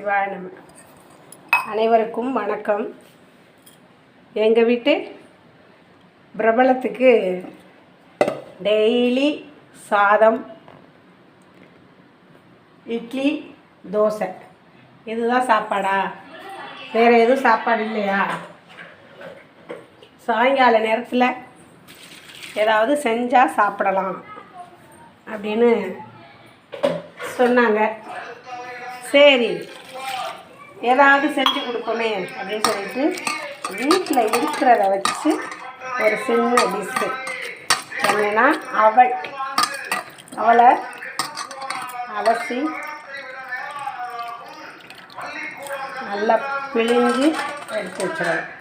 சிவாய நம. அனைவருக்கும் வணக்கம். எங்கள் வீட்டு பிரபலத்துக்கு டெய்லி சாதம், இட்லி, தோசை இதுதான் சாப்பாடா? வேறு எதுவும் சாப்பாடு இல்லையா? சாயங்கால நேரத்தில் ஏதாவது செஞ்சால் சாப்பிடலாம் அப்படின்னு சொன்னாங்க. சரி, ஏதாவது செஞ்சு கொடுப்போமே அப்படின்னு சொல்லிட்டு வீட்டில் இருக்கிறத வச்சு ஒரு சின்ன டிஷ்ஷு என்னென்னா அவளை அலசி நல்லா பிழிஞ்சு எடுத்து வச்சிடணும்.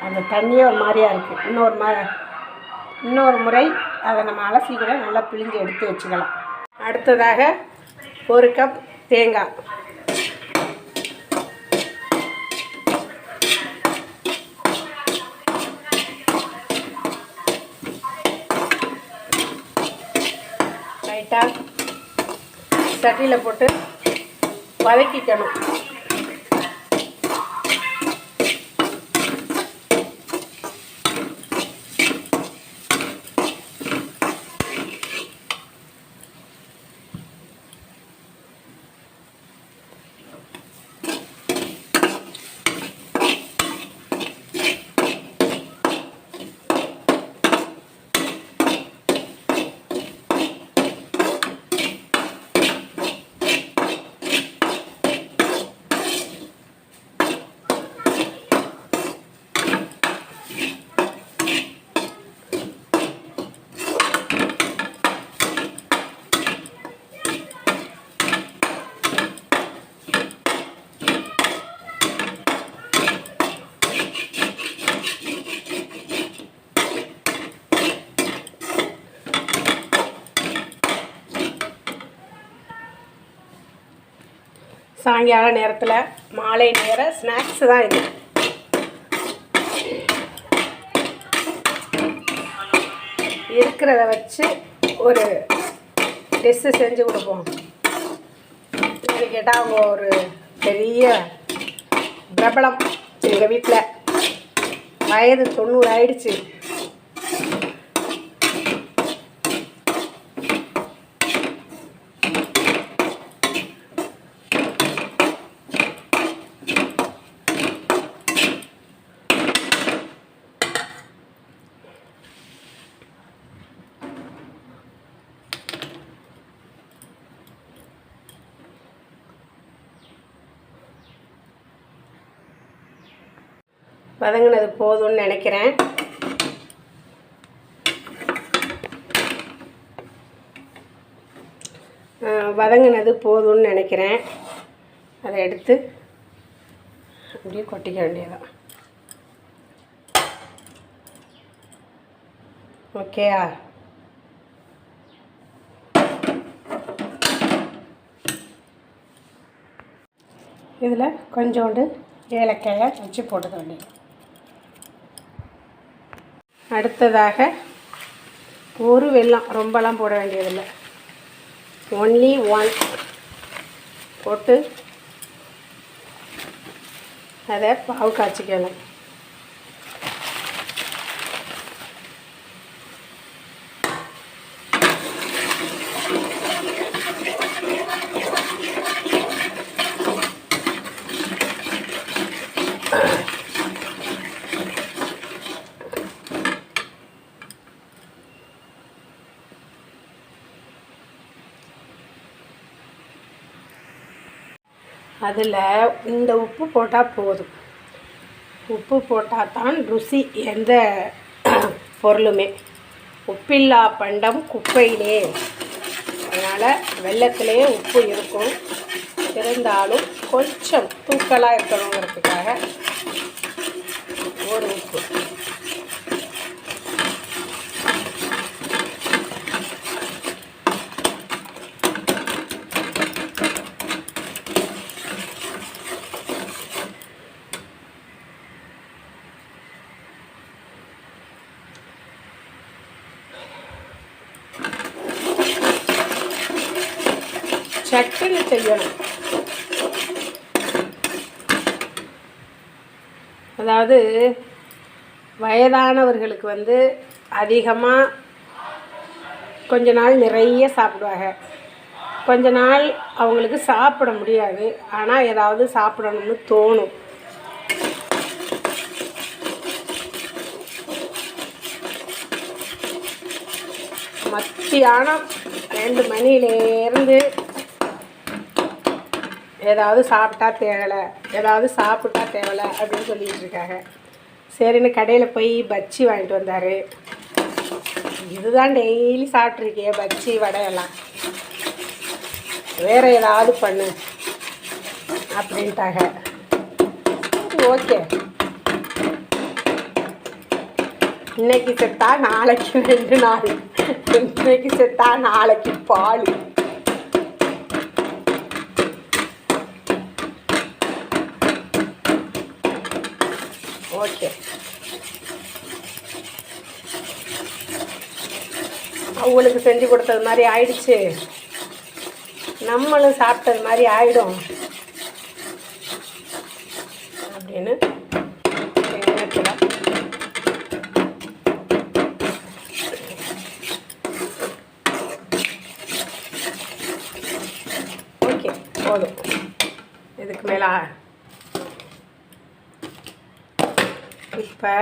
அந்த தண்ணியே ஒரு மாதிரியாக இருக்குது. இன்னொரு முறை அதை நம்ம அலசி கூட நல்லா பிழிஞ்சு எடுத்து வச்சுக்கலாம். அடுத்ததாக 1 கப் தேங்காய், லைட்டாக சட்டியில் போட்டு வதக்கிக்கணும். சாயங்கால நேரத்தில் மாலை நேர ஸ்நாக்ஸு தான் இது. இருக்கிறத வச்சு ஒரு டிஷ்ஷு செஞ்சு கொடுப்போம். இது கேட்டால் அவங்க ஒரு பெரிய பிரபலம். எங்கள் வீட்டில் வயது 90 ஆயிடுச்சு. வதங்கினது போதும்னு நினைக்கிறேன். அதை எடுத்து அப்படியே கொட்டிக்க வேண்டியதான். ஓகேயா? இதில் கொஞ்சோண்டு ஏலக்காயை வச்சு போட்டுக்க வேண்டியது. அடுத்ததாக ஒரு வெல்லம், ரொம்பலாம் போட வேண்டியதில்லை, ஒன்லி 1 போட்டு அதை பாவு காய்ச்சிக்கலாம். அதில் இந்த உப்பு போட்டால் போதும். உப்பு போட்டால் தான் ருசி எந்த பொருளுமே. உப்பில்லா பண்டம் குப்பையிலே. அதனால் வெல்லத்திலேயே உப்பு இருக்கும். இருந்தாலும் கொஞ்சம் தூக்கலாக இருக்கணுங்கிறதுக்காக ஒரு உப்பு. சட்டுன்னு செய்யணும். அதாவது வயதானவர்களுக்கு வந்து அதிகமாக கொஞ்ச நாள் நிறைய சாப்பிடுவாங்க, கொஞ்ச நாள் அவங்களுக்கு சாப்பிட முடியாது. ஆனால் ஏதாவது சாப்பிடணும்னு தோணும். மத்தியானம் 2 மணிலேருந்து ஏதாவது சாப்பிட்டா தேவலை, ஏதாவது சாப்பிட்டா தேவலை அப்படின்னு சொல்லிகிட்டு இருக்காங்க. சரின்னு கடையில் போய் பஜ்ஜி வாங்கிட்டு வந்தார். இதுதான் டெய்லி சாப்பிட்ருக்கே பஜ்ஜி வடையெல்லாம், வேறு ஏதாவது பண்ணு அப்படின்ட்டாங்க. ஓகே, இன்னைக்கு செத்தா நாளைக்கு 2 நாள், இன்னைக்கு செத்தா நாளைக்கு பால். ஓகே, அவங்களுக்கு செஞ்சு கொடுத்தது மாதிரி ஆயிடுச்சு, நம்மளும் சாப்பிட்டது மாதிரி ஆயிடும் அப்படின்னு எண்ணத்தில் ஓகே போதும். இதுக்கு மேலே இப்போ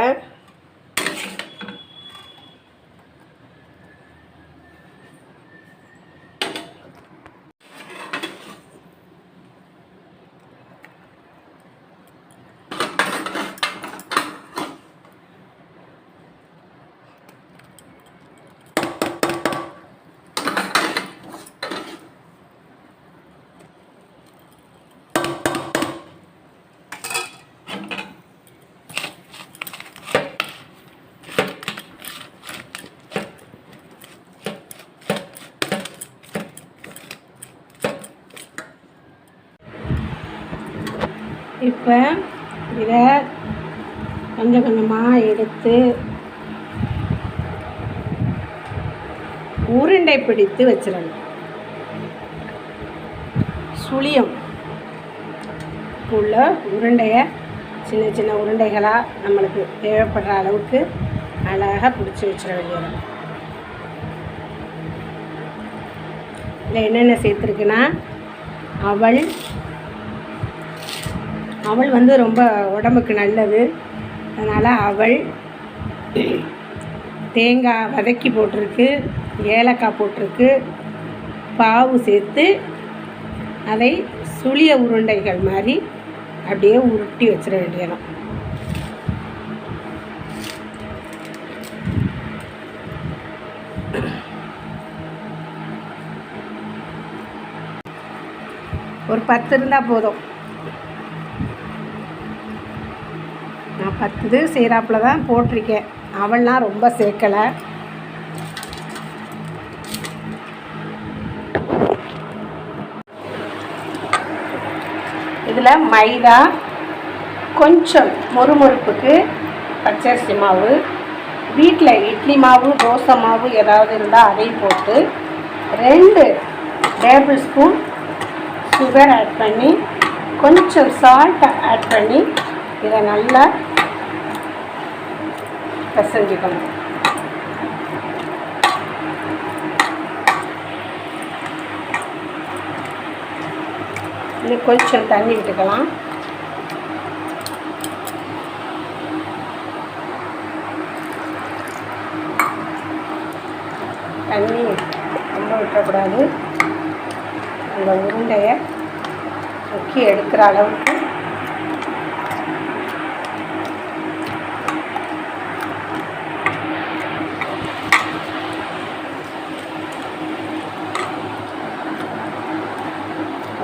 இப்போ இதை கொஞ்சம் கொஞ்சமாக எடுத்து உருண்டை பிடித்து வச்சிடணும். சுழியம் உள்ள உருண்டையை சின்ன சின்ன உருண்டைகளாக நம்மளுக்கு தேவைப்படுற அளவுக்கு அழகாக பிடிச்சி வச்சிட வேண்டியது. இதில் என்னென்ன சேர்த்துருக்குன்னா அவல் வந்து ரொம்ப உடம்புக்கு நல்லது, அதனால் அவல், தேங்காய் வதக்கி போட்டிருக்கு, ஏலக்காய் போட்டிருக்கு, பாவு சேர்த்து அதை சுழிய உருண்டைகள் மாதிரி அப்படியே உருட்டி வச்சிட வேண்டியதான். ஒரு 10 இருந்தால் போதும். நான் 10 சீராப்பில் தான் போட்டிருக்கேன், அவள்லாம் ரொம்ப சேர்க்கலை. இதில் மைதா, கொஞ்சம் மொறுமொறுப்புக்கு பச்சரிசி மாவு, வீட்டில் இட்லி மாவு தோசை மாவு ஏதாவது இருந்தால் அதையும் போட்டு 2 டேபிள் ஸ்பூன் சுகர் ஆட் பண்ணி கொஞ்சம் சால்ட் ஆட் பண்ணி இதை நல்லா பிசைஞ்சிக்கணும். இன்னும் கொஞ்சம் தண்ணி விட்டுக்கலாம். தண்ணி ரொம்ப விட்டக்கூடாது, அந்த உருண்டையை முக்கி எடுக்கிற அளவுக்கு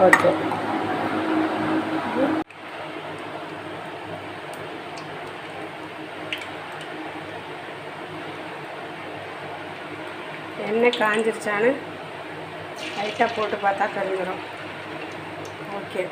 ஓகே. எண்ணெய் காஞ்சிருச்சான்னு லைட்டாக போட்டு பார்த்தா தெரிஞ்சிடும். Okay,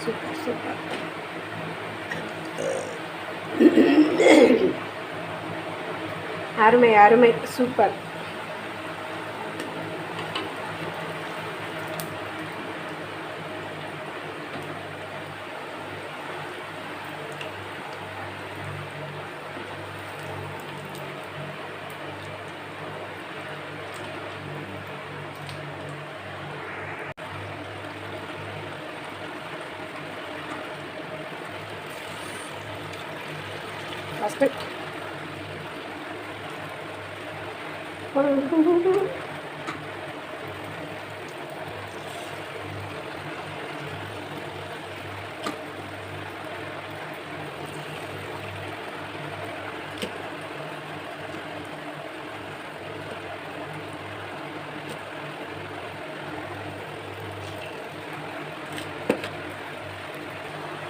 super super. அருமை அருமை, சூப்பர். ஃபஸ்ட்டு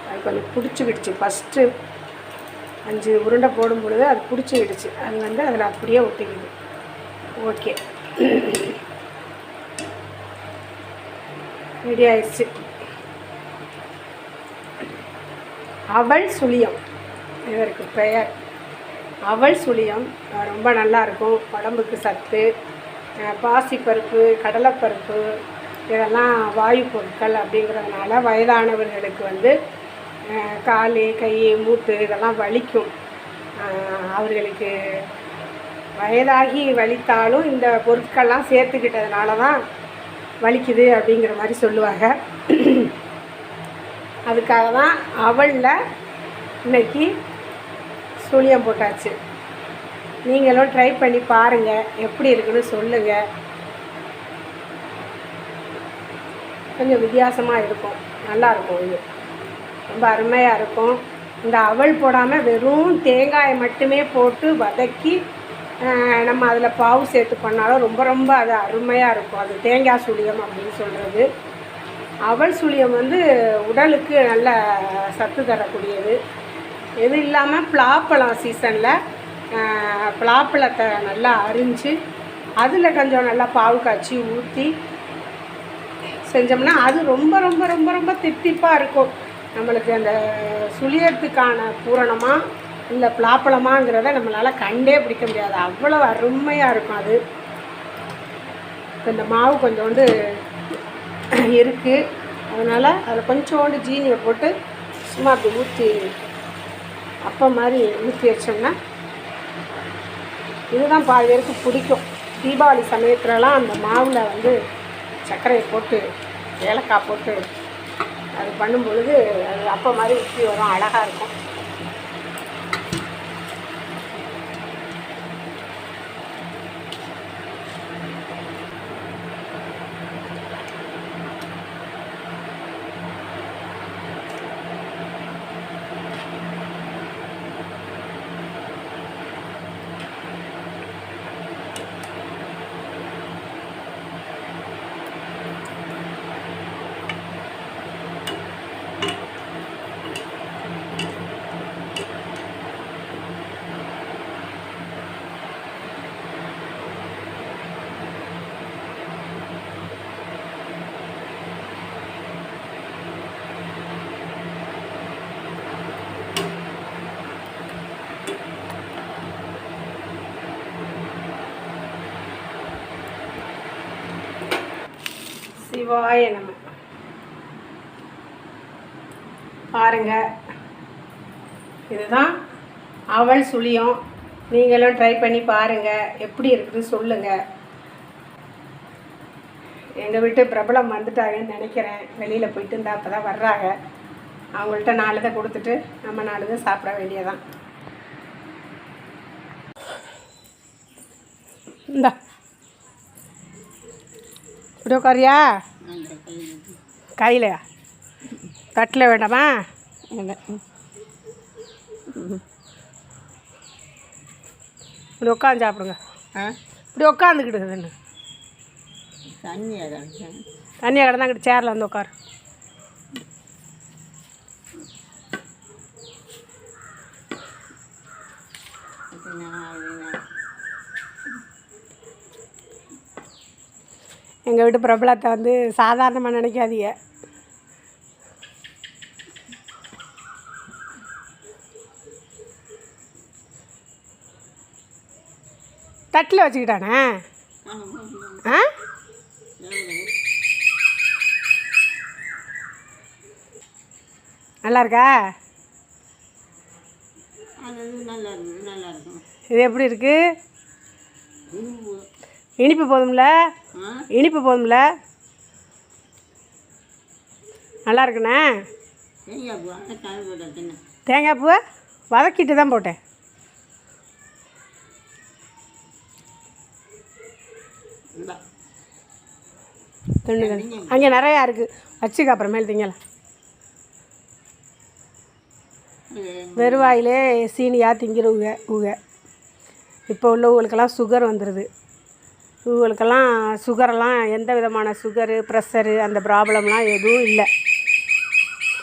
அது கொஞ்சம் பிடிச்சிக்கிடுச்சு. ஃபஸ்ட்டு 5 உருண்டை போடும் பொழுது அது பிடிச்சிக்கிடுச்சு. அது வந்து அதில் அப்படியே ஒட்டிக்கிது. ஓகே, ரெடி ஆயிடுச்சு. அவல் சுழியம் இதற்கு பெயர். அவல் சுழியம் ரொம்ப நல்லாயிருக்கும், உடம்புக்கு சத்து. பாசிப்பருப்பு, கடலைப்பருப்பு இதெல்லாம் வாயு பொருட்கள் அப்படிங்கிறதுனால வயதானவர்களுக்கு வந்து கால், கை, மூட்டு இதெல்லாம் வலிக்கும். அவர்களுக்கு வயதாகி வலித்தாலும் இந்த பொருட்கள்லாம் சேர்த்துக்கிட்டதுனால தான் வலிக்குது அப்படிங்கிற மாதிரி சொல்லுவாங்க. அதுக்காக தான் அவலில் இன்றைக்கி சுழியம் போட்டாச்சு. நீங்களும் ட்ரை பண்ணி பாருங்கள், எப்படி இருக்குன்னு சொல்லுங்கள். கொஞ்சம் வித்தியாசமாக இருக்கும், நல்லாயிருக்கும். இது ரொம்ப அருமையாக இருக்கும். இந்த அவல் போடாமல் வெறும் தேங்காயை மட்டுமே போட்டு வதக்கி நம்ம அதில் பாவு சேர்த்து பண்ணாலும் ரொம்ப ரொம்ப அது அருமையாக இருக்கும். அது தேங்காய் சுழியம் அப்படின்னு சொல்கிறது. அவல் சுழியம் வந்து உடலுக்கு நல்ல சத்து தரக்கூடியது. எது இல்லாமல் பலாப்பழம் சீசனில் பலாப்பழத்தை நல்லா அரிஞ்சு அதில் கொஞ்சம் நல்லா பாவு காய்ச்சி ஊற்றி செஞ்சோம்னா அது ரொம்ப ரொம்ப ரொம்ப ரொம்ப தித்திப்பாக இருக்கும். நம்மளுக்கு அந்த சுழியத்துக்கான பூரணமாக இல்லை பலாப்பழமாங்கிறத நம்மளால் கண்டே பிடிக்க முடியாது, அவ்வளோ அருமையாக இருக்கும் அது. இப்போ இந்த மாவு கொஞ்சோண்டு இருக்குது, அதனால் அதில் கொஞ்சோண்டு ஜீனியை போட்டு சும்மா அப்படி ஊற்றி அப்போ மாதிரி ஊற்றி வச்சோம்னா இதுதான் பாதி பேருக்கு பிடிக்கும். தீபாவளி சமயத்துலலாம் அந்த மாவில் வந்து சர்க்கரையை போட்டு ஏலக்காய் போட்டு அது பண்ணும் பொழுது அது அப்போ மாதிரி ஊற்றி வரும், அழகாக இருக்கும். சிவாய நம. பாருங்கள், இதுதான் அவல் சுழியம். நீங்களும் ட்ரை பண்ணி பாருங்கள், எப்படி இருக்குதுன்னு சொல்லுங்கள். எங்கள் வீட்டு பிரபலம் வந்துட்டாங்கன்னு நினைக்கிறேன், வெளியில் போயிட்டு இருந்தால் அப்போ தான் வர்றாங்க. அவங்கள்ட்ட 4 இதை கொடுத்துட்டு நம்ம 4 இதை சாப்பிட வேண்டியதான். இந்தா இப்படி உட்காரியா? கையிலையா? தட்டில் வேண்டாமா? இப்படி உட்காந்து சாப்பிடுங்க. இப்படி உட்காந்துக்கிடுதுன்னு தண்ணியாக கிடந்தாங்கிட்டு சேரில் வந்து உட்காரு. எங்கள் வீட்டு பிரபலத்தை வந்து சாதாரணமாக நினைக்காதீங்க. தட்டில் வச்சுக்கிட்டானே. ஆ நல்லா இருக்கா? இது எப்படி இருக்கு? இனிப்பு போதும்ல? இனிப்பு போதும்ல? நல்லா இருக்குண்ணே. தேங்காய் பூவை வதக்கிட்டு தான் போட்டேன். அங்கே நிறையா இருக்குது, வச்சுக்க அப்புறமேல் திங்கலாம். வெறுவாயிலே சீனியாக திங்கிறவுங்க இப்போ உள்ளவங்களுக்கெல்லாம் சுகர் வந்துடுது. இவங்களுக்கெல்லாம் சுகரெல்லாம் எந்த விதமான சுகரு ப்ரெஷரு அந்த ப்ராப்ளம்லாம் எதுவும் இல்லை.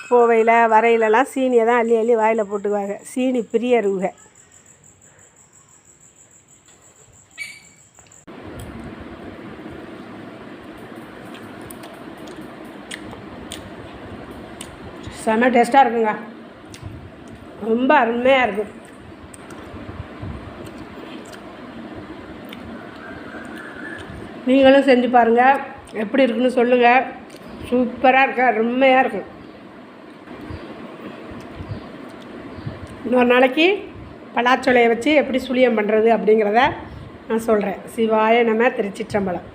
போவையில் வரையிலலாம் சீனியை தான் அள்ளி அள்ளி வாயில் போட்டுக்குவாங்க. சீனி பிரியருவுக. செம்ம டேஸ்ட்டாக இருக்குங்க, ரொம்ப அருமையாக இருக்குது. நீங்களும் செஞ்சு பாருங்கள், எப்படி இருக்குன்னு சொல்லுங்கள். சூப்பராக இருக்கு, அருமையாக இருக்கும். இன்னொரு நாளைக்கு பலாச்சொலையை வச்சு எப்படி சுழியம் பண்ணுறது அப்படிங்கிறத நான் சொல்கிறேன். சிவாய நம. திருச்சிற்றம்பலம்.